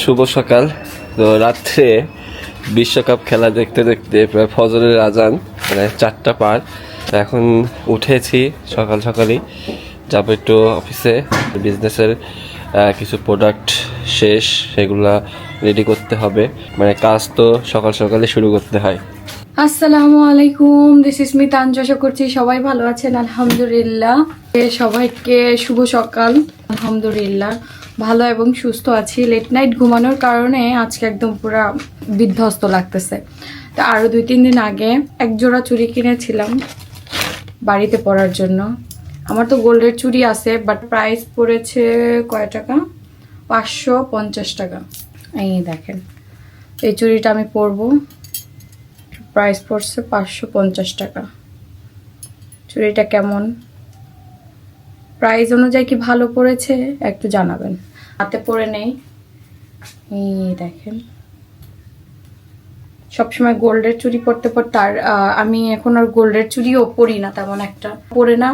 শুভ সকাল। তো রাত্রে বিশ্বকাপ খেলা দেখতে দেখতে প্রায় ফজরের আজান, মানে 4টা পার। এখন উঠেছি সকাল সকালই, যাবো একটু অফিসে। বিজনেসের কিছু প্রোডাক্ট শেষ, সেগুলা রেডি করতে হবে। মানে কাজ তো সকাল সকালে শুরু করতে হয়। আসসালামু আলাইকুম, দিস ইজ মি তানজু। আশা করছি সবাই ভালো আছেন আলহামদুলিল্লাহ। সবাইকে শুভ সকাল। আলহামদুলিল্লাহ ভালো এবং সুস্থ আছি। লেট নাইট ঘুমানোর কারণে আজকে একদম পুরা বিধ্বস্ত লাগতেছে। তো আরো 2-3 দিন আগে এক জোড়া চুড়ি কিনেছিলাম বাড়িতে পরার জন্য। আমার তো গোল্ডের চুড়ি আছে, বাট প্রাইস পড়েছে কয় টাকা? 550 টাকা। এই দেখেন, এই চুড়িটা আমি পরবো, প্রাইস পড়ছে 550 টাকা। চুড়িটা কেমন, প্রাইস অনুযায়ী কি ভালো পড়েছে একটু জানাবেন। হাতে পরে নেই, এই দেখেন। সবসময় গোল্ডের চুড়ি পরতে পরতে আর আমি এখন আর গোল্ডের চুড়িও পরি না তেমন একটা, পরে না।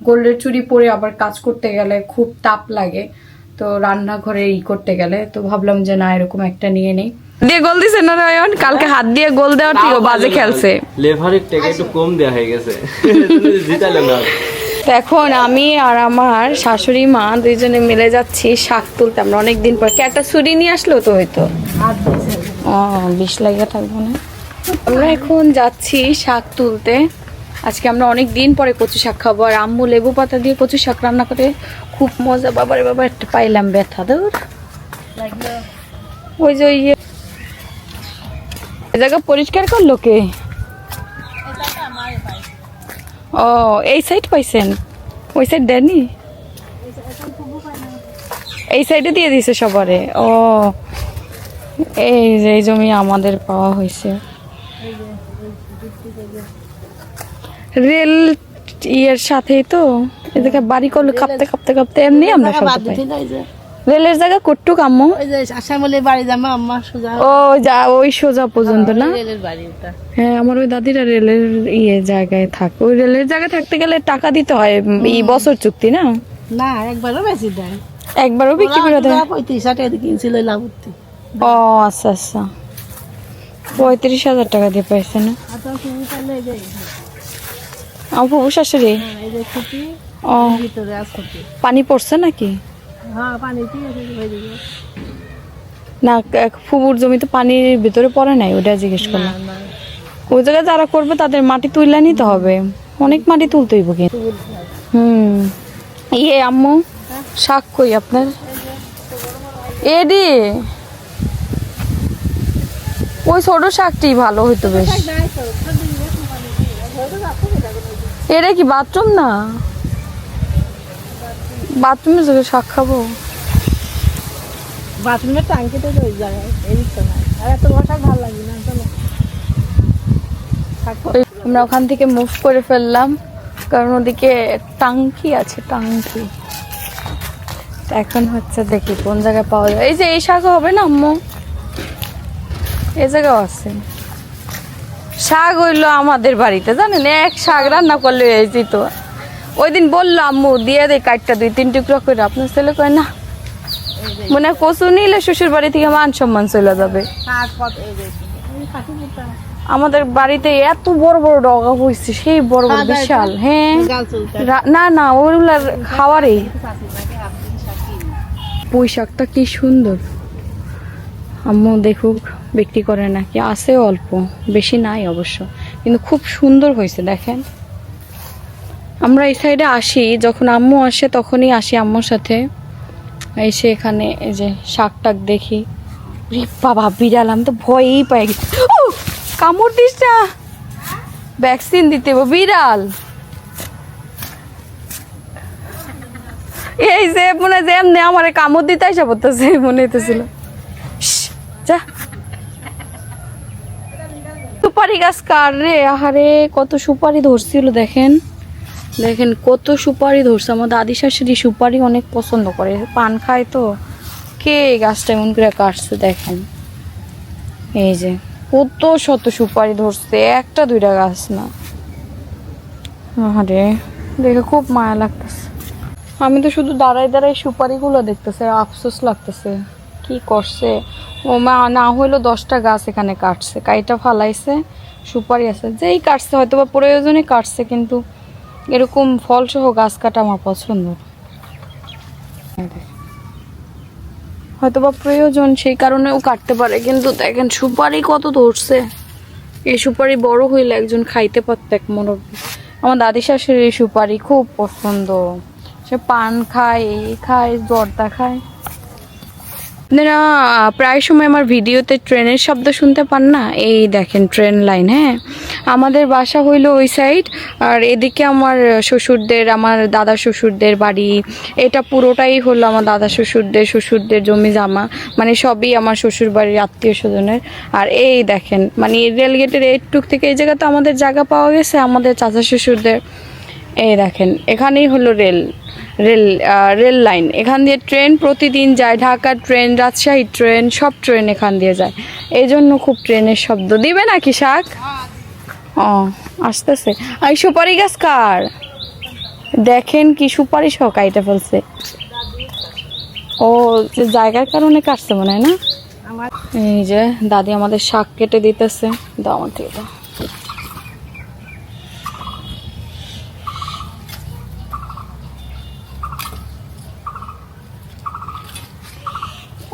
গোল্ডের চুড়ি পরে আবার কাজ করতে গেলে খুব তাপ লাগে, তো রান্নাঘরে করতে গেলে তো ভাবলাম যে না, এরকম একটা নিয়ে নেই। দিয়ে গোল দিছে না রায়ন, কালকে হাত দিয়ে গোল দেওয়ার থেকে বাজে খেলছে। লেভারের টাকা একটু কম দেয়া হয়ে গেছে, জিতালে না। এখন আমি আর আমার শাশুড়ি মা দুইজনে মিলে যাচ্ছি শাক তুলতে। আমরা অনেকদিন পর একটা ছুরি নিয়ে আসলো তো হয়তো 20 লাগিয়ে থাকবো না। আমরা এখন যাচ্ছি শাক তুলতে। আজকে আমরা অনেক দিন পরে কচু শাক খাবো, আর আম্মু লেবু পাতা দিয়ে কচু শাক রান্না করে খুব মজা। বাবারে বাবা, একটা পাইলাম ব্যথা দৌড়। ওই যে ওই জায়গা পরিষ্কার করলো কে? ও, এই সাইড পাইছেন, ওই সাইড দেননি, এই সাইডে দিয়ে দিছে সবারে। ও, এই যে এই জমি আমাদের পাওয়া হয়েছে। রেল ইয়ের সাথেই তো, এদিকে বাড়ি করলে কাঁপতে কাঁপতে কাঁপতে এমনি আমরা সব পাই। রেলের জায়গা কটুক আম্মু? ও যা, ওই সোজা পর্যন্ত না? হ্যাঁ, আমার ওই দাদিরা রেলের জায়গায় থাকে। ওই রেলের জায়গায় থাকতে গেলে টাকা দিতে হয়, এই বছর চুক্তি না? না, একবারও বেশি দেয়, একবারও বিক্রি করে দেয়। 35,000 টাকা কিনছিল লাভুর্তি। ও আচ্ছা আচ্ছা, 35,000 টাকা দিয়ে পাইছে না? আমার ফুফু শাশুড়ি। ও, পানি পড়ছে নাকি? না, ফুবুর জমি তো পানির ভিতরে পড়ে নাই, ওটা জিজ্ঞেস করলাম। ওই জায়গায় যারা করবে তাদের মাটি তুলে নিতে হবে, অনেক মাটি তুলতে হইব কিন্তু। ইয়ে আম্মু, শাক কই আপনার? এডি, ওই ছোট শাকটি ভালো হইতো বেশ। এটা কি বাথরুম না? বাথরুমের জায়গায় শাক খাবো? বাথরুমের টাঙ্কিতে তো ওই জায়গায়, এই তো না। আর এত বড় শাক ভালো লাগে না। আমরা ওখান থেকে মুভ করে ফেললাম, কারণ ওদিকে টাঙ্কি আছে, টাঙ্কি। এখন হচ্ছে দেখি কোন জায়গায় পাওয়া যায়। এই যে এই শাক হবে না আম্মু? এই জায়গাও আছে শাক। হইলো আমাদের বাড়িতে জানেন, এক শাক রান্না করলে হয়েছি তো। ওই দিন বললো আম্মু দিয়ে দেয় কাঠটা 2-3 টুকরো করে। আপনার ছেলে কয় না, মনে হয় কচু নিলে শ্বশুর বাড়ি থেকে মান সম্মান চলে যাবে। আমাদের বাড়িতে এত বড় বড় ডগা হয়েছে, সেই বড় বড় বিশাল। হ্যাঁ, না না, ওগুলার খাওয়ারে। পুঁই শাকটা কি সুন্দর। আম্মু দেখুক বিক্রি করে নাকি, আছে অল্প, বেশি নাই অবশ্য, কিন্তু খুব সুন্দর হয়েছে দেখেন। আমরা এই সাইডে আসি, যখন আম্মু আসে তখনই আসি আম্মুর সাথে। এসে এখানে এই যে শাক টাক দেখি। বাবা বিড়াল, আমি তো ভয়ই পাই গেছি। কামড় দিস না, ভ্যাকসিন দিতে বিড়াল। এই যে মনে যে এমনি আমার কামড় দিতে এসে পড়তেছে মনে হইতেছিল। যা, সুপারি গাছ কার রে? আহারে কত সুপারি ধরছিল দেখেন, দেখেন কত সুপারি ধরছে। আমার দাদি শাশুড়ি সুপারি অনেক পছন্দ করে, পান খায় তো। কে গাছটা এমন করে কাটছে দেখেন। এই যে কত শত সুপারি ধরছে, 1-2টা গাছ না। আরে দেখে খুব মায়া লাগতেছে। আমি তো শুধু দাঁড়াই দাঁড়াই সুপারিগুলো দেখতেছে, আফসোস লাগতেছে। কি করছে ও মা, না হইলো 10টা গাছ এখানে কাটছে, কাইটা ফালাইছে। সুপারি আছে যেই কাটছে, হয়তো বা প্রয়োজনে কাটছে, কিন্তু এরকম ফলসহ গাছ কাটা আমার পছন্দ না। হয়তো বা প্রয়োজন, সেই কারণেও কাটতে পারে, কিন্তু দেখেন সুপারি কত ধরছে। এই সুপারি বড় হইলে একজন খাইতে পারত এক মুরব্বী। আমার দাদি শাশুড়ির এই সুপারি খুব পছন্দ, সে পান খায়, এই খায়, জর্দা খায়। আপনারা প্রায় সময় আমার ভিডিওতে ট্রেনের শব্দ শুনতে পান না, এই দেখেন ট্রেন লাইন। হ্যাঁ, আমাদের বাসা হইলো ওই সাইড, আর এদিকে আমার শ্বশুরদের, আমার দাদা শ্বশুরদের বাড়ি। এটা পুরোটাই হলো আমার দাদা শ্বশুরদের জমি জামা, মানে সবই আমার শ্বশুর বাড়ির আত্মীয় স্বজনের। আর এই দেখেন মানে রেলগেটের এইটুক থেকে এই জায়গাতে আমাদের জায়গা পাওয়া গেছে আমাদের চাচা শ্বশুরদের। এই দেখেন এখানেই হলো রেল লাইন। এখান দিয়ে ট্রেন প্রতিদিন যায়, ঢাকার ট্রেন, রাজশাহী ট্রেন, সব ট্রেন এখান দিয়ে যায়। এই জন্য খুব ট্রেনের শব্দ। দিবে নাকি শাক? ও আসতেছে। এই সুপারি গাছ কার? দেখেন কি সুপারি সহ কাইটা ফেলছে। ও জায়গার কারণে কাটছে মনে হয় না। এই যে দাদি আমাদের শাক কেটে দিতেছে, দাও আমার থেকে দাও।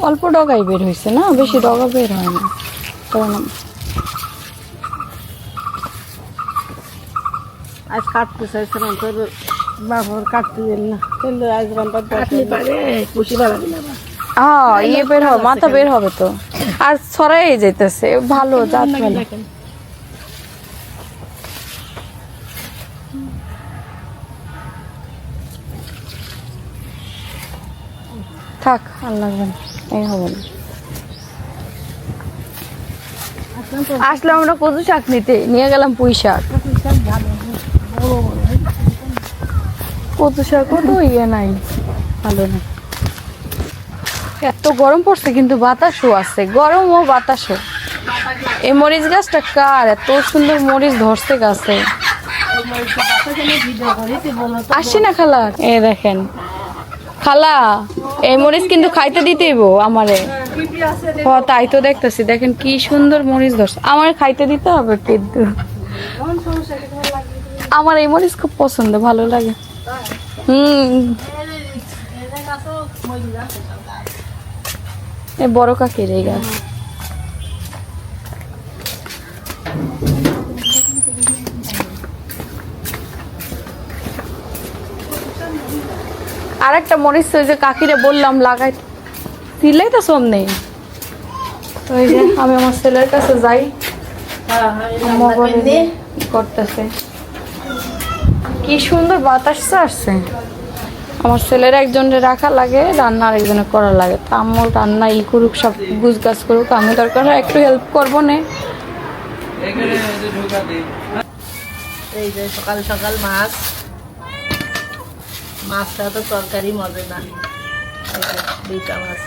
অল্প ডগাই বের হয়েছে না, বেশি ডগা বের হয় না। আজ কাটতে চাইছিলাম, তোর বাবার কাটতে দিল না, কিন্তু আজ কাটলে পারে খুশি বাড়াবি না। হ্যাঁ, ইয়ে বের হবে, মাথা বের হবে তো। আর ছড়াই যেতেছে, ভালো জাত ভালো। থাক, আল্লাহ জানে, এই হবে না। আসলে আমরা কচু শাক নিতে, নিয়ে গেলাম পুঁই শাক। কচু শাক তো ইয়ে নাই, ভালো না। এত গরম পড়ছে, কিন্তু বাতাসও আছে, গরম ও বাতাসও। এই মরিচ গাছটা কার? এত সুন্দর মরিচ ধরছে গাছে। আসি না খালা, এ দেখেন খালা, এই মরিচ কিন্তু খাইতে দিতেইব আমারে। তাই তো দেখতেছি, দেখেন কি সুন্দর মরিচ ধরছে, আমার খাইতে দিতে হবে কিন্তু। আমার এই মরিচ খুব পছন্দ, ভালো লাগে। এই বড় কাকির এই গাছ। আর একটা মরিচ যে কাকিরে বললাম লাগাই, দিলেই তো সব নেই। তো এই যে আমি আমার ছেলের কাছে যাই, করতেছে। কি সুন্দর বাতাস আসছে। আমার ছেলের একজনে রাখা লাগে, রান্না আরেকজনে করা লাগে। তা আমার রান্না ই করুক, সব গুছ গাছ করুক, আমি দরকার হয় একটু হেল্প করবো না। এই যে সকাল সকাল মাছটা তো তরকারি মজে না। দুইটা মাছ,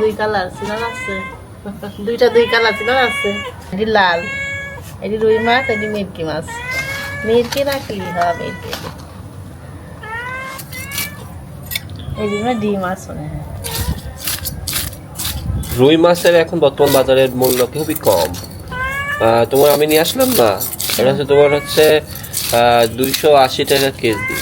দুই কালার ছিল আছে, দুই কালার ছিল আছে। এটি লাল, এটি রুই মাছ, এটি মিরকি মাছ। মিরকি না কি? হ্যাঁ মিরকি। এই জন্য ডিম মাছ মনে হয়। রুই মাছের এখন বর্তমান বাজারের মূল্য খুবই কম। তোমার আমি নিয়ে আসলাম না, এটা হচ্ছে তোমার হচ্ছে 280 টাকা কেজি।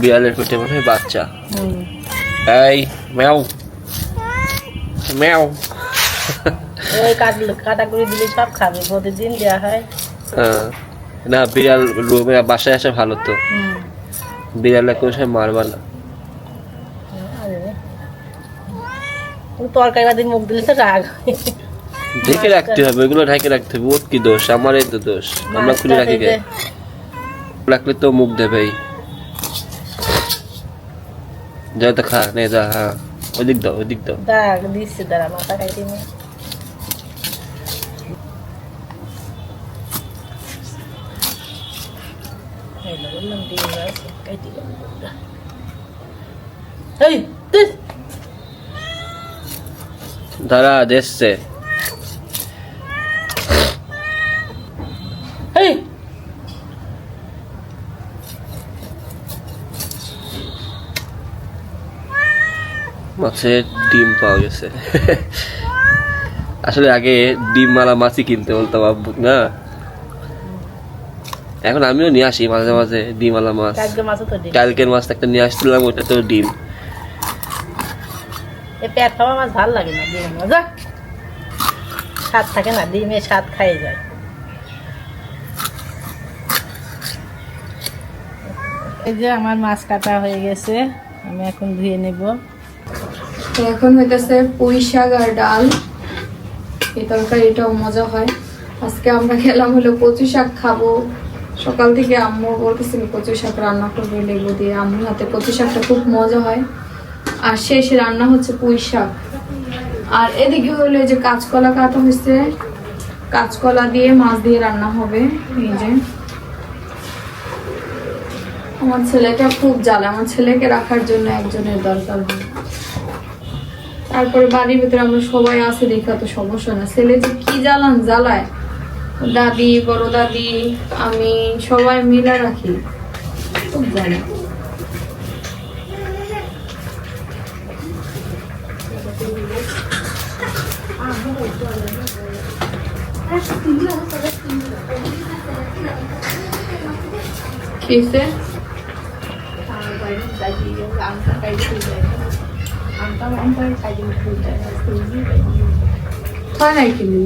বিড়ালের পেটে মনে হয় বাচ্চা। এই ম্যাও ম্যাও। ওই কাটা করে দিলে সব খাবে, প্রতিদিন দেওয়া হয়। না, বিড়াল বাসায় আসে ভালো তো, বিড়ালে কোনো সময় মারবা না। তরকারি বাদে মুখ দিলে তো রাগ। ঢেকে রাখতে হবে, ওইগুলো ঢেকে রাখতে হবে। ওর কি দোষ? আমারই তো দোষ, আমরা খুলে রাখি। রাখলে তো মুখ দেবেই। যা তো খা, নে যা। হ্যাঁ, ওদিক দাও, ওদিক দাও। দাগ দিচ্ছে, দাঁড়া মাথা খাইতে নেই। দাঁড়া, দেখছে। মাছের ডিম পাওয়া গেছে। আসলে আগে ডিম মালা মাছই কিনতে বলতাম আব্বু না, এখন আমিও নিয়ে আসি মাঝে মাঝে ডিম মালা মাছ। কালকের মাছ একটা নিয়ে আসছিলাম, ওটা তো ডিম। পেট খাওয়া মাছ ভালো লাগে না, ডিম মজা স্বাদ থাকে না, ডিমের স্বাদ খাই যায়। এই যে আমার মাছ কাটা হয়ে গেছে, আমি এখন ধুয়ে নেব। এখন হইতেছে পুঁই শাক আর ডাল। এই তরকারিটাও মজা হয়। আজকে আমরা খেলাম হলো কচু শাক খাবো। সকাল থেকে আম্মু বলতেছিল কচু শাক রান্না করবে লেবু দিয়ে। আম্মুর হাতে কচু শাকটা খুব মজা হয়। আর শেষে রান্না হচ্ছে পুঁই শাক। আর এদিকে হলো যে কাঁচকলা কাটা হয়েছে, কাঁচকলা দিয়ে মাছ দিয়ে রান্না হবে। এই যে আমার ছেলেটা খুব জ্বালা, আমার ছেলেকে রাখার জন্য একজনের দরকার হয়। তারপরে বাড়ির ভিতরে আমরা সবাই আসে দেখা তো সমস্যা না, ছেলে যে কি জ্বালায়, দাদি বড় দাদি আমি সবাই মিলে রাখি, খুব জ্বালা। কিসে হয় নাই কিনে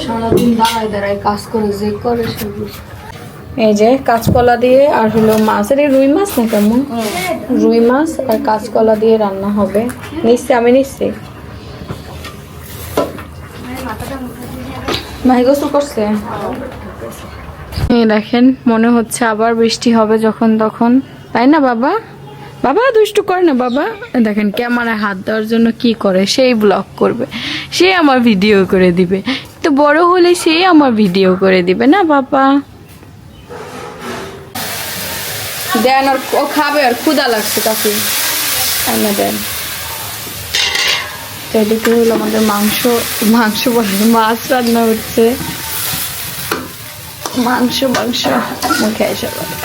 সারাদিন দাঁড়ায় দাঁড়ায় কাজ করে যে করে সবুজ। এই যে কাঁচকলা দিয়ে আর হলো মাছের রুই মাছ না কেমন, রুই মাছ আর কাঁচকলা দিয়ে রান্না হবে। নিশ্চয় আমি নিশ্চয় ভাই গোসল করছে। এই দেখেন মনে হচ্ছে আবার বৃষ্টি হবে যখন তখন, তাই না বাবা? বাবা দুষ্টু করে না বাবা। দেখেন ক্যামেরায় হাত দেওয়ার জন্য কি করে, সেই ব্লগ করবে, সে আমার ভিডিও করে দিবে। তো বড় হলে সে আমার ভিডিও করে দিবে না বাবা? দেন আর ও খাবে, আর ক্ষুধা লাগছে কাকি, না দেন। এদিকে হলো আমাদের মাংস বলে মাছ রান্না হচ্ছে। মাংস মুখে এসে বলে।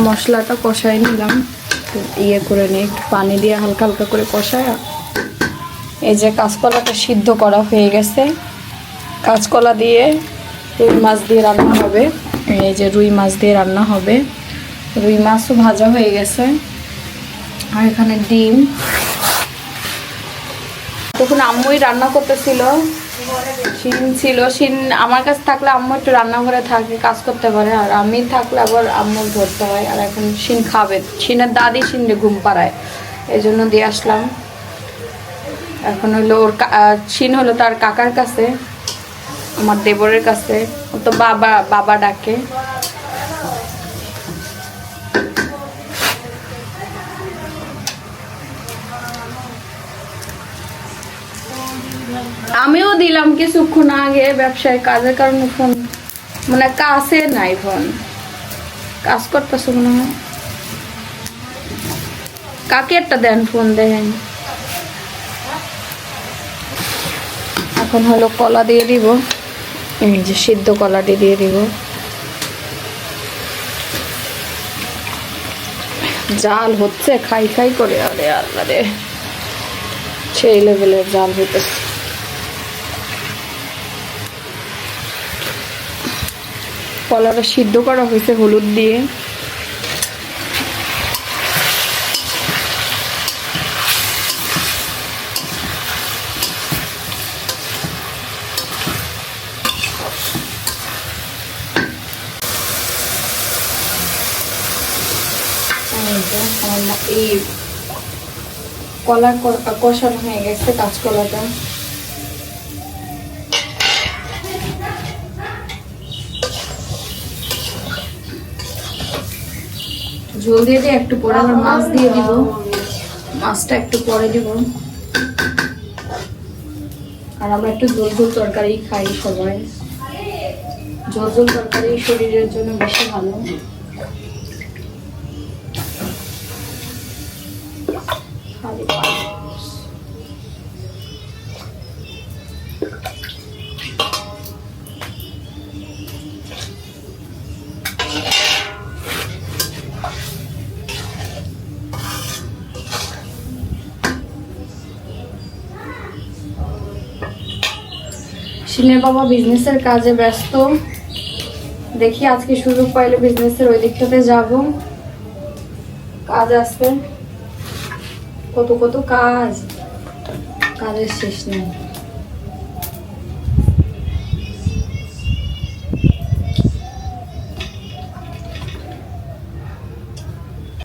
মশলাটা কষাই নিলাম, ইয়ে করে নিই একটু পানি দিয়ে হালকা হালকা করে কষায়। এই যে কাঁচকলাটা সিদ্ধ করা হয়ে গেছে, কাঁচকলা দিয়ে রুই মাছ দিয়ে রান্না হবে। এই যে রুই মাছ দিয়ে রান্না হবে, রুই মাছও ভাজা হয়ে গেছে। আর এখানে ডিম, তখন আম্মুই রান্না করতেছিল, শিন ছিল। শিন আমার কাছে থাকলে আম্মু একটু রান্নাঘরে থাকে, কাজ করতে পারে, আর আমি থাকলে আবার আম্মুর ধরতে হয়। আর এখন শিন খাবে, শিনের দাদি শিনরে ঘুম পাড়ায়, এই জন্য দিয়ে আসলাম। এখন হলো ওর শিন হলো তার কাকার কাছে, আমার দেবরের কাছে। ও তো বাবা ডাকে। আমিও দিলাম কিছুক্ষণ আগে, ব্যবসায় কাজের কারণে ফোন মানে কাছে নাই, ফোন কাজ করতেছে মনে হয়। কাকে একটা দেন, ফোন দেন। এখন হলো কলা দিয়ে দিব, এই যে সিদ্ধ কলাটি দিয়ে দিব। জাল হচ্ছে খাই খাই করে, আরে আল্লাহ রে, সেই লেভেলের জাল হইতেছে। কলাটা সিদ্ধ করা হয়েছে হলুদ দিয়ে। এই কলা কষানো হয়ে গেছে কাঁচকলাটা। ঝোল দিয়ে দিয়ে একটু পরে আবার মাছ দিয়ে দিব, মাছটা একটু পরে দিব। আর আমরা একটু ঝোল ঝোল তরকারি খাই সবাই, ঝোল ঝোল তরকারি শরীরের জন্য বেশি ভালো। খালি পানি। শিনের বাবা বিজনেসের কাজে ব্যস্ত, দেখি আজকে সুযোগ পাইলে বিজনেসের ওই দিকটাতে যাব। কাজ আছে, কত কত কাজ, কাজের শেষ নেই।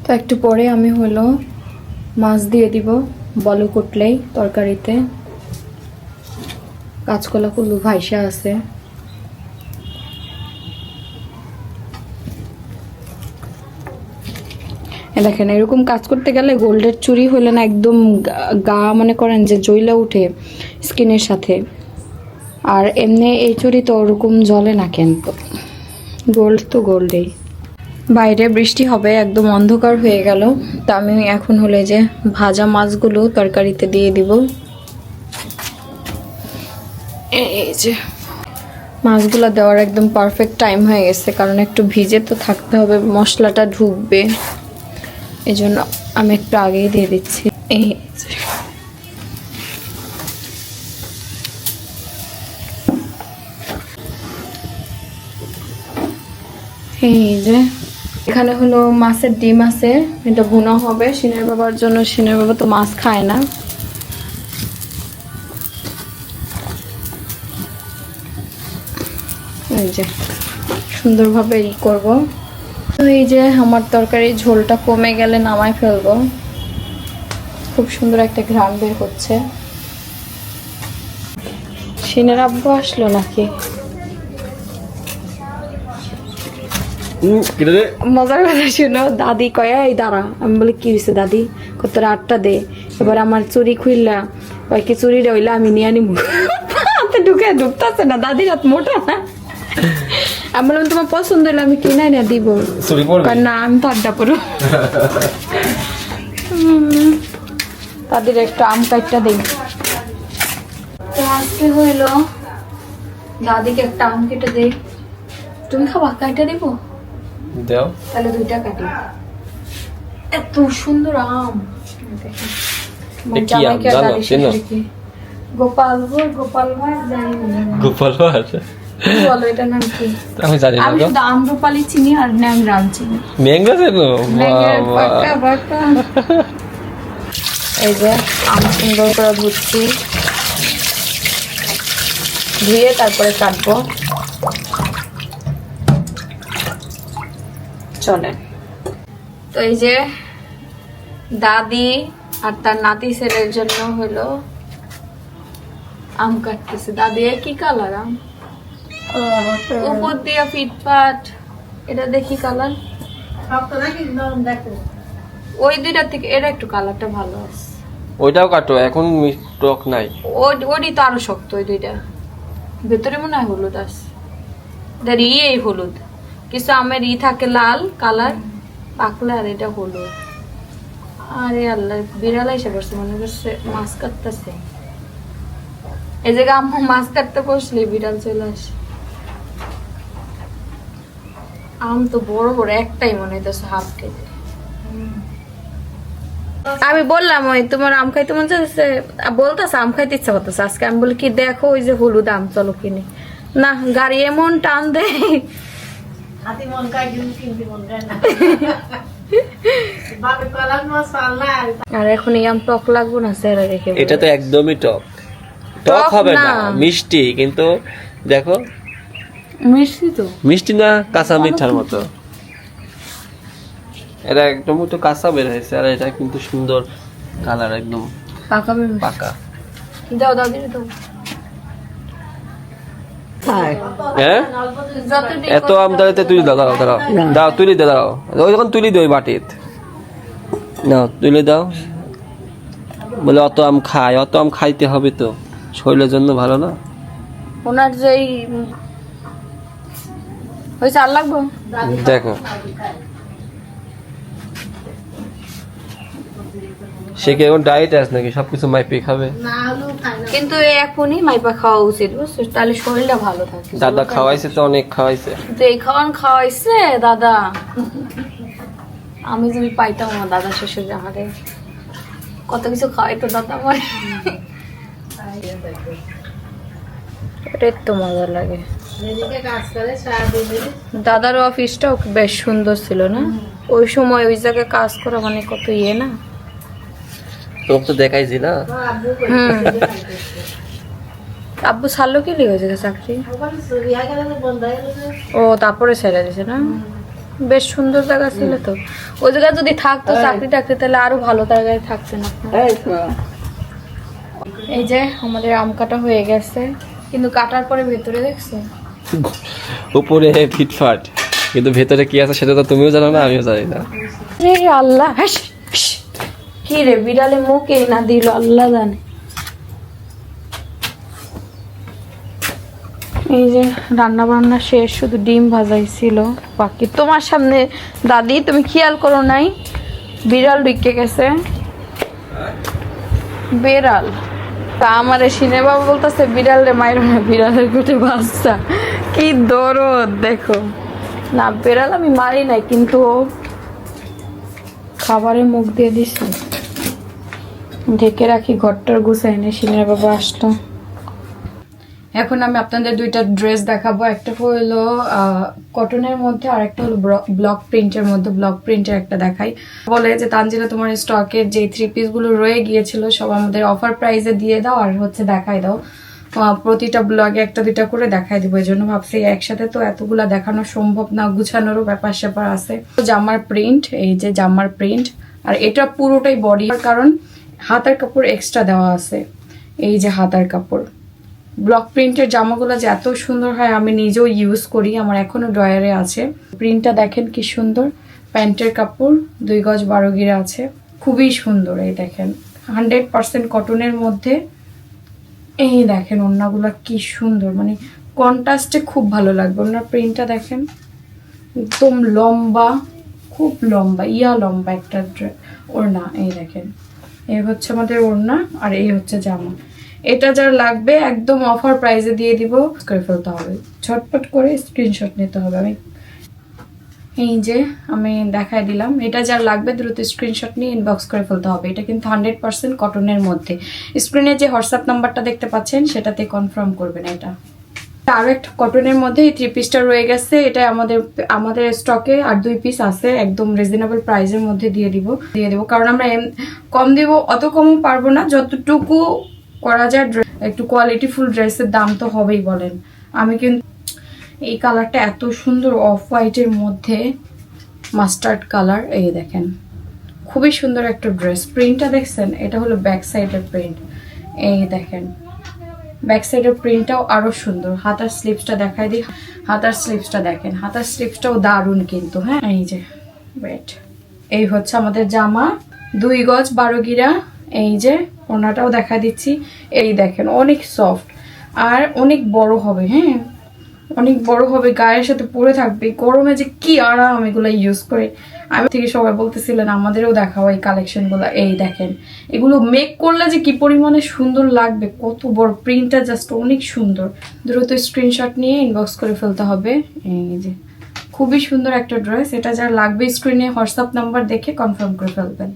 তো একটু পরে আমি হলো মাছ দিয়ে দিব, বলো কুটলেই তরকারিতে। কাঁচকলা কুলু ভাইসা আছে। দেখেন এরকম কাজ করতে গেলে গোল্ডের চুরি হলে না একদম গা মনে করেন যে জ্বলা উঠে স্কিনের সাথে। আর এমনি এই চুরি তো ওরকম জ্বলে না, কেন গোল্ড তো গোল্ডেই। বাইরে বৃষ্টি হবে, একদম অন্ধকার হয়ে গেল। তা আমি এখন হলে যে ভাজা মাছগুলো তরকারিতে দিয়ে দিব। এই যে মাছগুলো দেওয়ার একদম পারফেক্ট টাইম হয়ে গেছে, কারণ একটু ভিজে তো থাকতে হবে, মশলাটা ঢুকবে, এই জন্য আমি একটু আগেই দিয়ে দিচ্ছি। এই যে এখানে হলো মাছের ডিম আছে, এটা ভুনা হবে শিনের বাবার জন্য। শিনের বাবা তো মাছ খায় না। এই যে সুন্দরভাবে ই করবো। তো এই যে আমার তরকারি ঝোলটা কমে গেলে নামাই ফেলবো। খুব সুন্দর একটা ঘ্রাণ বের হচ্ছে। শিনের আব্বু আসলো নাকি? মজার কথা শুনো, দাদি কয় এই দাঁড়া। আমি বলি কি হয়েছে দাদি? কত আটটা দে। এবার আমার চুরি খুললা, ওই কি চুরি রইলা আমি নিয়ে নিব। হাতে ঢুকতেছে না, দাদির হাত মোটা না। আমি বললাম তোমার পছন্দ হলে আমি কিনাই না দিব, না আমি তো আড্ডা পড়ো। তাদের একটু আম কাটটা দিই। তো আজকে হইলো দাদিকে একটা আম কেটে দেই। তুমি খাবা? কাটে দিব দাও তাহলে 2টা কাটি। এত সুন্দর আম, গোপাল ভাই জানি না। গোপাল ভাই বলো এটার নাম কি? আমি জানি না। আমি শুধু আম্রপালি চিনি আর ন্যাংরাম চিনি। ম্যাংগো জানো? এই যে আম সুন্দর করে ধুচ্ছি, ধুয়ে তারপরে কাটবো। চলেন। তো এই যে দাদি আর তার নাতি ছেলের জন্য হলো আম কাটতেছে। দাদি কি কালার আম? উপর দিয়া ফিটফাট, এটা দেখি কালার। ওই 2টা থেকে এটা একটু কালারটা ভালো আছে। ওইটাও কাটো, এখন টক নাই। ওই তো আরো শক্ত, ওই 2টা ভেতরে মনে হয় হলুদ আছে। এটার এই হলুদ, কিছু আমের থাকে লাল কালার পাকলে, আর এটা হলুদ। আরে আল্লাহ, বিড়াল এসে পড়ছে, মনে করছে মাছ কাটতেছে। এই জায়গায় আম্মু মাছ কাটতে বসলে বিড়াল চলে আসে। আম তো বড় বড়, একটাই মনে হইতেছে হাফ কেজি। আমি বললাম ওই তোমার আম খাইতে মন চাইছে, বলতেছে আম খাইতে ইচ্ছা করতেছে আজকে। আমি বলি কি দেখো ওই যে হলুদ আম, চলো কিনে। না, গাড়ি এমন টান দেয়। আর এখন এই আম টক লাগবো না স্যার রেখে। এটা তো একদমই টক হবে না, মিষ্টি। কিন্তু দেখো মিষ্টি তো, মিষ্টি না কাঁচা মিঠার মতো। এটা একদম তো কাঁচা বের হয়েছে, আর এটা কিন্তু সুন্দর কালার, একদম পাকা পাকা। দাও দাদি দাও। হ্যাঁ, এত আম দাঁড়াতে তুলি দাও, দাও দাও দাও, তুলি দাও। ওই যখন তুলি দিও বাটিত, নাও তুলে দাও। বলে অত আম খায়, অত আম খাইতে হবে তো, শরীরের জন্য ভালো না। ওনার যেই ওই চাল লাগবো দেখো সে কি এখন ডায়েট আছে নাকি সবকিছু মাইপে খাবে? না হলেও খাই না। কিন্তু এখনই মাইপা খাওয়া উচিত বুঝছো, তাহলে শরীরটা ভালো থাকে। দাদা খাওয়াইছে তো, অনেক খাওয়াইছে। তো এই খাওয়াইছে দাদা, আমি যদি পাইতাম আমার দাদা শ্বশুর হারে কত কিছু খাওয়াইতো দাদা আমার, এটাই তো মজা লাগে। যেদিকে কাজ করে সারাদিন দাদার অফিসটাও বেশ সুন্দর ছিল না ওই সময়, ওই জায়গায় কাজ করা মানে কত ইয়ে না। তোকে তো দেখাইছি না। আব্বু হুম। আব্বু ছাড়লো কি লিখেছে চাকরি? রিহা গেলে বন্ধ হয়ে গেছে। ও তারপরে ছেড়ে দিছে না? বেশ সুন্দর জায়গা ছিল তো, ওই জায়গায় যদি থাকতো চাকরি টাকরি তাহলে আরো ভালো জায়গায় থাকতেন আপনারা। এই যে আমাদের আম কাটা হয়ে গেছে, কিন্তু কাটার পরে ভেতরে দেখছো উপরে ফিটফাট, কিন্তু ভেতরে কি আছে সেটা তো তুমিও জানো না, আমিও জানি না। রে আল্লাহ, হাস, হাস। কি রে বিড়ালে মুখে না দিল আল্লাহ জানে। এই যে রান্না বান্না শেষ, শুধু ডিম ভাজাইছিল বাকি। তোমার সামনে দাদি তুমি খেয়াল করো নাই বিড়াল ঢুকে গেছে, বিড়াল। তা আমার সিনে বাবা বলতেছে বিড়াল রে মায়ের না, বিড়ালের গোটে বাচ্চা, কি দরদ দেখো না। বিড়াল আমি মারি নাই, কিন্তু ও খাবারে মুখ দিয়ে দিছে। ঢেকে রাখি ঘরটার গুছাই নে, সিনের বাবা আসলো। এখন আমি আপনাদের দুইটা ড্রেস দেখাবো, একটা হলো কটনের মধ্যে আর একটা হলো ব্লক প্রিন্টের মধ্যে। ব্লক প্রিন্টের একটা দেখাই। বলে যে তানজিলা তোমার স্টকের যে 3 পিস গুলো রয়ে গিয়েছিল সব আমাদের অফার প্রাইসে দিয়ে দাও, আর হচ্ছে দেখাই দাও প্রতিটা ব্লগে একটা দুইটা করে দেখাই দিব। এই জন্য ভাবছি একসাথে তো এতগুলা দেখানো সম্ভব না, গুছানোরও ব্যাপার স্যাপার আছে। জামার প্রিন্ট, এই যে জামার প্রিন্ট, আর এটা পুরোটাই বডি, কারণ হাতার কাপড় এক্সট্রা দেওয়া আছে। এই যে হাতার কাপড়। ব্লক প্রিন্টের জামাগুলো যে এত সুন্দর হয় আমি নিজেও ইউজ করি, আমার এখনো ড্রয়ারে আছে। প্রিন্টটা দেখেন কি সুন্দর। প্যান্টের কাপড় 2 গজ 12 গিরা আছে, খুবই সুন্দর। এই দেখেন 100% কটনের মধ্যে। এই দেখেন ওড়নাগুলো কি সুন্দর, মানে কন্ট্রাস্টে খুব ভালো লাগবে। ওড়নার প্রিন্টটা দেখেন, একদম লম্বা, খুব লম্বা, লম্বা একটা ওড়না। এই দেখেন, এই হচ্ছে আমাদের ওড়না, আর এই হচ্ছে জামা। এটা যার লাগবে একদম অফার প্রাইসে দিয়ে দিব, করে ফেলতে হবে, ঝটপট করে স্ক্রিনশট নিতে হবে। এই যে আমি দেখাই দিলাম, এটা যার লাগবে দ্রুত স্ক্রিনশট নিয়ে ইনবক্স করে ফেলতে হবে। এটা কিন্তু 100% কটনের মধ্যে। স্ক্রিনে যে হোয়াটসঅ্যাপ নাম্বারটা দেখতে পাচ্ছেন সেটাতে কনফার্ম করবেন। এটা আরো একটা কটনের মধ্যে এই 3 পিসটা রয়ে গেছে, এটা আমাদের স্টকে আর 2 পিস আছে, একদম রিজনেবল প্রাইসের মধ্যে দিয়ে দিব, কারণ আমরা কম দিব, অত কমও পারবো না, যতটুকু করা যায়। একটু কোয়ালিটিফুল ড্রেসের দাম তো হবেই বলেন। আমি কিন্তু এই কালারটা এত সুন্দর, অফ হোয়াইটের মধ্যে মাস্টার্ড কালার। এই দেখেন খুবই সুন্দর একটা ড্রেস। প্রিন্টটা দেখছেন, এটা হলো ব্যাক সাইডের প্রিন্ট। এই দেখেন ব্যাক সাইডের প্রিন্টটাও আরো সুন্দর। হাতার স্লিভসটা দেখাই দিই, হাতার স্লিভসটা দেখেন, হাতার স্লিভসটাও দারুণ কিন্তু। হ্যাঁ এই যে ওয়েট, এই হচ্ছে আমাদের জামা 2 গজ 12 গিরা। এই যে ওড়নাটাও দেখা দিচ্ছি। এই দেখেন অনেক সফট আর অনেক বড় হবে। হ্যাঁ অনেক বড় হবে, গায়ের সাথে পরে থাকবে, গরমে যে কি আরাম এগুলো ইউজ করে। আমি থেকে সবাই বলতেছিলেন আমাদেরও দেখাও এই কালেকশন গুলো। এই দেখেন এগুলো মেক করলে যে কি পরিমাণে সুন্দর লাগবে, কত বড় প্রিন্টটা, জাস্ট অনেক সুন্দর। দ্রুত স্ক্রিনশট নিয়ে ইনবক্স করে ফেলতে হবে। এই যে খুবই সুন্দর একটা ড্রেস, এটা যার লাগবে স্ক্রিনে হোয়াটসঅ্যাপ নাম্বার দেখে কনফার্ম করে ফেলবেন।